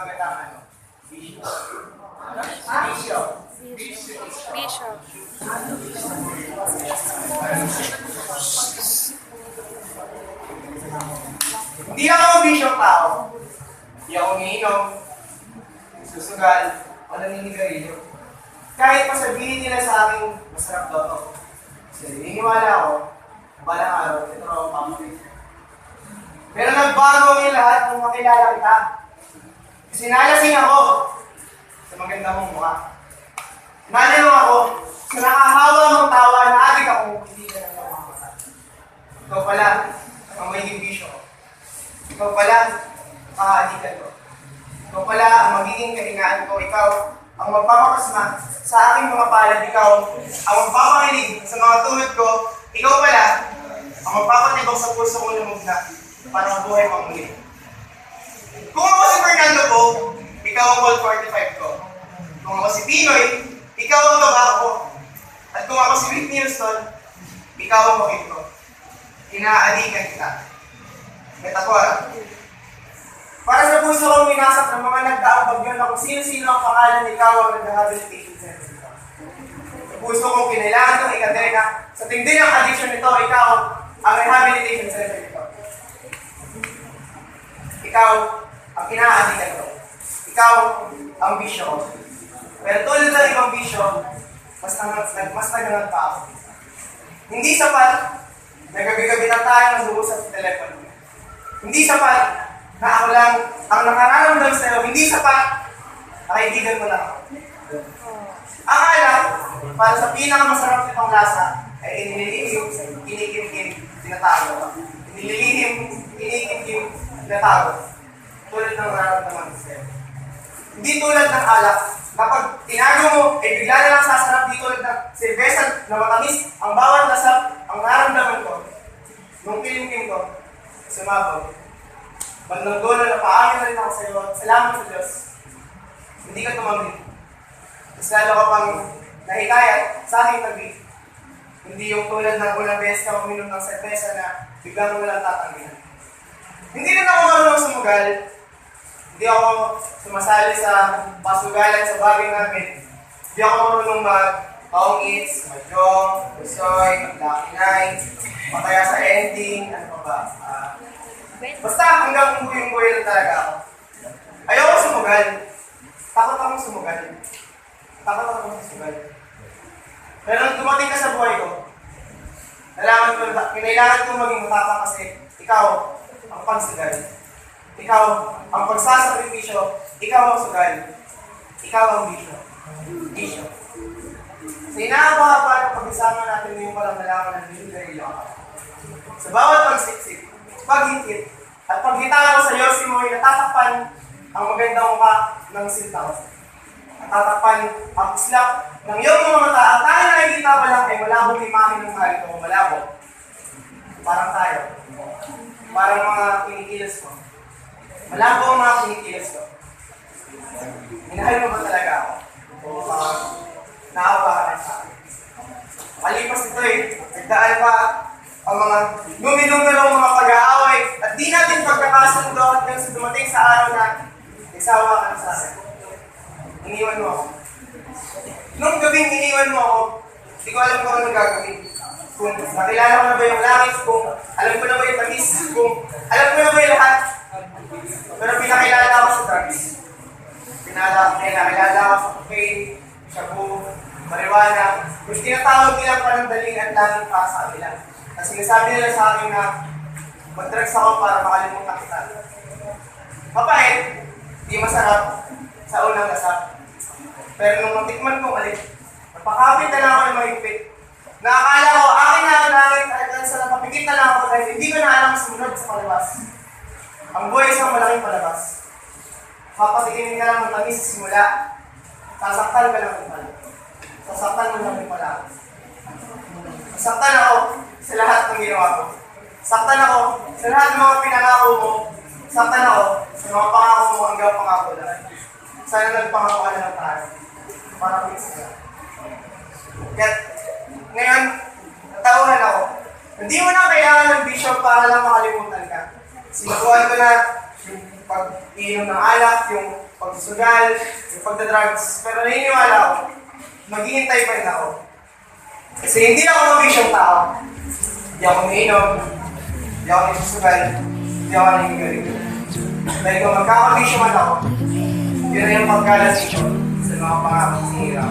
magandang ano? Bishop. Bishop. Bishop. Hindi ako bishop tao. Hindi ako umiinom. Susugal. O naninigarilyo. Kahit pa sabihin nila sa akin, masarap daw to. Kasi naniniwala ako, balang araw, ito raw ang pamilya. Pero nagbago ang lahat kung makilala kita. Kasi nalasing ako sa maganda mong mukha. Nalilong ako sa nakahawa mong tawa na adik ako hindi ka nang mamamata. Ikaw pala ang magiging bisyo ko. Ikaw pala makaadikan ko. Ikaw pala ang magiging kahingaan ko. Ikaw ang magpapakasma sa aking mga palad. Ikaw ang magpapakinig sa mga tuhod ko. Ikaw pala ang magpapatibok sa puso kong lumugna para mabuhay pang muli. Kung ako si Fernando po, ikaw ang Colt 45 ko. Kung ako si Pinoy, ikaw ang babae ko. At kung ako si Whitney Houston, ikaw ang bakit ko. Inaadikan kita. Metapora. Para sa puso kong minasak ng mga nagdaang bagyo na kung sino-sino ang pangalan, ikaw ang nag-rehabilitation center ko. Sa puso kong kinailangan itong ikadena, sa tindi ng addiction nito, ikaw ang rehabilitation center nito. Ikaw ang kinaadikan ko. Ikaw ang bisyo ko. Pero tulad ng ibang bisyo, mas nagangat pa ako. Hindi sapat na gabi-gabi na tayo ng lumusap sa telepono. Hindi sapat na ako lang ang nakararamdam sa'yo. Hindi sapat na kaibigan mo lang ako. Ang alam, para sa pinakamasarap nitong lasa, ay inililihim, kinikimkim, tinatago. Inililihim, kinikimkim, tinatago. Tulad ng nararamdaman ko sa'yo. Hindi tulad ng alak. Kapag tinago mo, ay bigla na lang sasarap dito tulad ng silvesan na matamis. Ang bawat lasap, ang nararamdaman ko, nung kilimkim ko, sumabaw. Bandang dulo na paamin na rin ako sa iyo. Salamat sa Diyos. Hindi ka tumangin. Mas lalo ka pang nahikayat sa aking tabi. Hindi yung tulad ng unang beses ka uminom ng cerveza na biglang mo lang tatanggihan. Hindi rin ako marunong sumugal. Hindi ako sumasali sa pasugalan sa bagay namin. Hindi ako marunong mag-paong eats, mag-jong, busoy, mag-lucky night, mataya sa ending, ano pa ba? Basta hanggang buhay lang talaga ako. Ayoko sumugal. Takot akong sumugal. Takot akong sumugal. Pero nung dumating ka sa buhay ko, nalaman ko, kinailangan ko maging matapang kasi ikaw ang pagsugal. Ikaw ang pagsasakripisyo. Ikaw ang sugal. Ikaw ang bisyo. Bisyo. Sa inaababa ng pag-isama natin ngayon palang nalaman ng Biblia ako. Sa bawat pagsiksik, paghingkit, at paghita mo sa Yossi mo ay natatakpan ang magandang mukha ng sintaw. Natatakpan ang islap ng iyong mga mata. Ang tayo na nakikita mo lang ay malabong imahe ng mahal ko. Malabong. Parang tayo. Parang mga kinikilos mo. Malabo ang mga kinikilos ko. Minahal mo ba talaga ako? O naawa ka rin sa akin? Malipas ito eh. Nagdaan pa ang mga lumilong-milong mga pag-aaway at di natin pagkakasundo hanggang sa dumating sa araw na isawa ka na sa akin. Iniwan mo ako. Nung gabing iniwan mo ako, hindi ko alam kung anong gagawin. Kung nakilala ko na ba yung langit, kung alam ko na ba yung tamis, kung alam ko na ba yung lahat. Pero pinakilala ako sa drugs. Pinakilala ako sa cocaine, shabu, marijuana. Yung tinatawag nilang panandaling at langit para sa kanila. Kasi sinasabi nila sa akin na mag-drugs ako para makalimutan kita. Mapait, di masarap sa unang lasap. Pero nung matikman kong alin, napakapit na lang ako ng mahigpit. Nakakala ko, akin na ang langit at sa napapikit na lang ako dahil hindi ko na alam sumunod sa palabas. Ang buhay isang malaking palabas. Papatikinin ka lang ng tamis sa simula. Sasaktan ka lang ng pala. Sasaktan mo lang ng pala. Saktan ako sa lahat ng ginawa ko. Saktan ako sa lahat ng mga pinangako mo. Saktan ako sa mga pangako mo hanggang pangako lang. Sana nagpangako ka na ng tayo. Para fix ka. Kaya ngayon, natauhan ako. Hindi mo na kailangan ng bishop para lang makalimutan ka. Sinukuhan ko na yung pag-iinom ng alak, yung pagsusugal, yung pagdadrugs. Pero naniniwala ako, maghihintay pa rin ako. Kasi hindi ako mabisyong tao. Hindi ako umiinom, hindi ako nagsusugal, hindi ako nangingaling. Dahil kung magkakabisyo man ako, yun na yung pagkalasisyon sa mga pangakong sinira.